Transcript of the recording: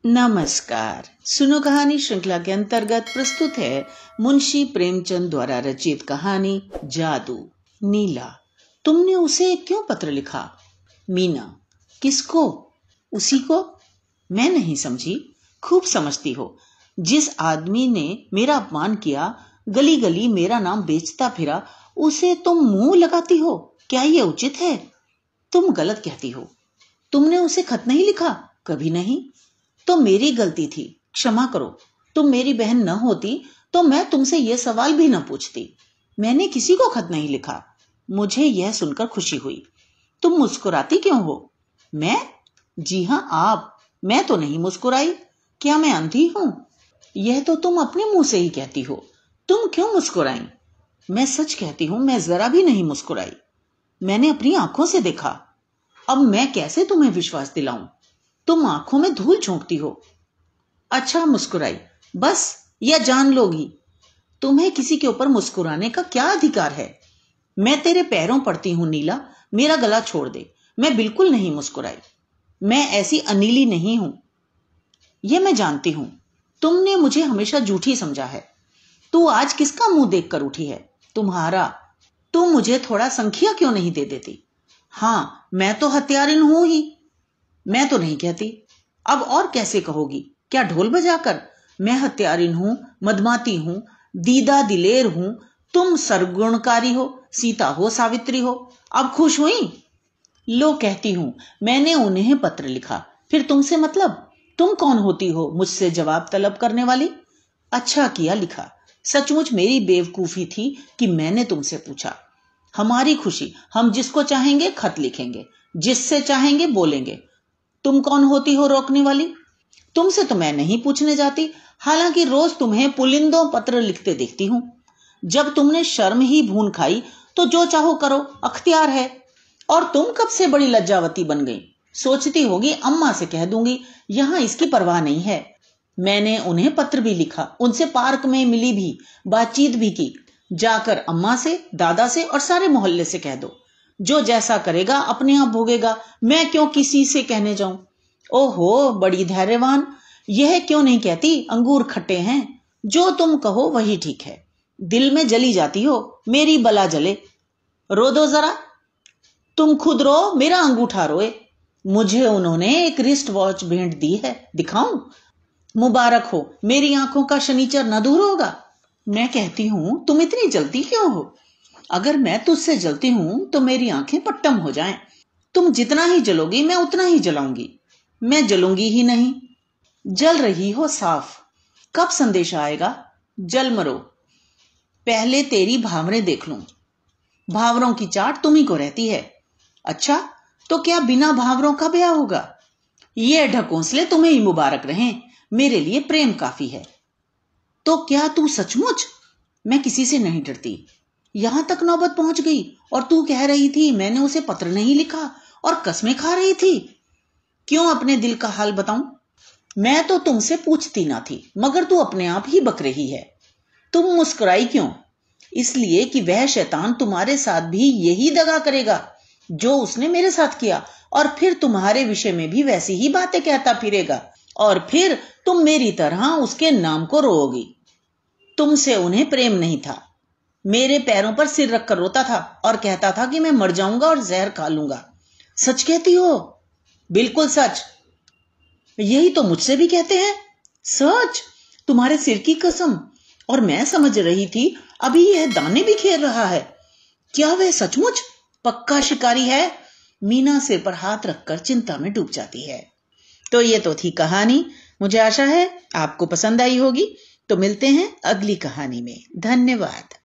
नमस्कार। सुनो कहानी श्रृंखला के अंतर्गत प्रस्तुत है मुंशी प्रेमचंद द्वारा रचित कहानी जादू। नीला, तुमने उसे क्यों पत्र लिखा? मीना, किसको? उसी को? मैं नहीं समझी। खूब समझती हो। जिस आदमी ने मेरा अपमान किया, गली गली मेरा नाम बेचता फिरा, उसे तुम मुंह लगाती हो? क्या ये उचित है? तुम गलत कहती हो। तुमने उसे खत नहीं लिखा? कभी नहीं। तो मेरी गलती थी, क्षमा करो। तुम मेरी बहन न होती तो मैं तुमसे यह सवाल भी न पूछती। मैंने किसी को खत नहीं लिखा। मुझे यह सुनकर खुशी हुई। तुम मुस्कुराती क्यों हो? मैं? जी हाँ, आप। मैं तो नहीं मुस्कुराई। क्या मैं अंधी हूं? यह तो तुम अपने मुंह से ही कहती हो। तुम क्यों मुस्कुराई? मैं सच कहती हूं, मैं जरा भी नहीं मुस्कुराई। मैंने अपनी आंखों से देखा। अब मैं कैसे तुम्हें विश्वास दिलाऊं? तुम आंखों में धूल झोंकती हो। अच्छा, मुस्कुराई बस, या जान लोगी? तुम्हें किसी के ऊपर मुस्कुराने का क्या अधिकार है? मैं तेरे पैरों पड़ती हूं नीला, मेरा गला छोड़ दे। मैं बिल्कुल नहीं मुस्कुराई। मैं ऐसी अनिली नहीं हूं। यह मैं जानती हूं। तुमने मुझे हमेशा झूठी समझा है। तू आज किसका मुंह देखकर उठी है? तुम्हारा। तुम मुझे थोड़ा संख्या क्यों नहीं दे देती? हाँ, मैं तो हत्यारिन हूं ही। मैं तो नहीं कहती। अब और कैसे कहोगी? क्या ढोल बजाकर? मैं हत्यारिन हूं, मदमाती हूं, दीदा दिलेर हूं। तुम सरगुणकारी हो, सीता हो, सावित्री हो। अब खुश हुई? लो, कहती हूं, मैंने उन्हें पत्र लिखा। फिर तुमसे मतलब? तुम कौन होती हो मुझसे जवाब तलब करने वाली? अच्छा किया लिखा। सचमुच मेरी बेवकूफी थी कि मैंने तुमसे पूछा। हमारी खुशी, हम जिसको चाहेंगे खत लिखेंगे, जिससे चाहेंगे बोलेंगे। तुम कौन होती हो रोकने वाली? तुमसे तो मैं नहीं पूछने जाती। हालांकि रोज तुम्हें पुलिंदों पत्र लिखते देखती हूं। जब तुमने शर्म ही भून खाई तो जो चाहो करो, अख्तियार है। और तुम कब से बड़ी लज्जावती बन गई? सोचती होगी अम्मा से कह दूंगी। यहां इसकी परवाह नहीं है। मैंने उन्हें पत्र भी लिखा, उनसे पार्क में मिली भी, बातचीत भी की। जाकर अम्मा से, दादा से और सारे मोहल्ले से कह दो। जो जैसा करेगा अपने आप भोगेगा। मैं क्यों किसी से कहने जाऊं? ओहो, बड़ी धैर्यवान। यह क्यों नहीं कहती अंगूर खट्टे हैं? जो तुम कहो वही ठीक है। दिल में जली जाती हो, मेरी बला जले। रो दो जरा। तुम खुद रो, मेरा अंगूठा रोए। मुझे उन्होंने एक रिस्ट वॉच भेंट दी है, दिखाऊं? मुबारक हो, मेरी आंखों का शनीचर न दूर होगा। मैं कहती हूं, तुम इतनी जलती क्यों हो? अगर मैं तुझसे जलती हूं तो मेरी आंखें पट्टम हो जाएं। तुम जितना ही जलोगी मैं उतना ही जलाऊंगी। मैं जलूंगी ही नहीं। जल रही हो साफ। कब संदेश आएगा? जल मरो। पहले तेरी भावरें देख लूं। भावरों की चाट तुम्ही को रहती है। अच्छा, तो क्या बिना भावरों का ब्याह होगा? ये ढकोसले तुम्हें ही मुबारक रहें। मेरे लिए प्रेम काफी है। तो क्या तू सचमुच? मैं किसी से नहीं डरती। यहां तक नौबत पहुंच गई और तू कह रही थी मैंने उसे पत्र नहीं लिखा, और कसमें खा रही थी। क्यों अपने दिल का हाल बताऊं? मैं तो तुमसे पूछती ना थी, मगर तू अपने आप ही बक रही है। तुम मुस्कुराई क्यों? इसलिए कि वह शैतान तुम्हारे साथ भी यही दगा करेगा जो उसने मेरे साथ किया, और फिर तुम्हारे विषय में भी वैसी ही बातें कहता फिरेगा, और फिर तुम मेरी तरह उसके नाम को रोओगी। तुमसे उन्हें प्रेम नहीं था। मेरे पैरों पर सिर रखकर रोता था और कहता था कि मैं मर जाऊंगा और जहर खा लूंगा। सच कहती हो? बिल्कुल सच। यही तो मुझसे भी कहते हैं। सच? तुम्हारे सिर की कसम। और मैं समझ रही थी अभी यह दाने भी खेल रहा है। क्या वह सचमुच पक्का शिकारी है? मीना सिर पर हाथ रखकर चिंता में डूब जाती है। तो ये तो थी कहानी। मुझे आशा है आपको पसंद आई होगी। तो मिलते हैं अगली कहानी में। धन्यवाद।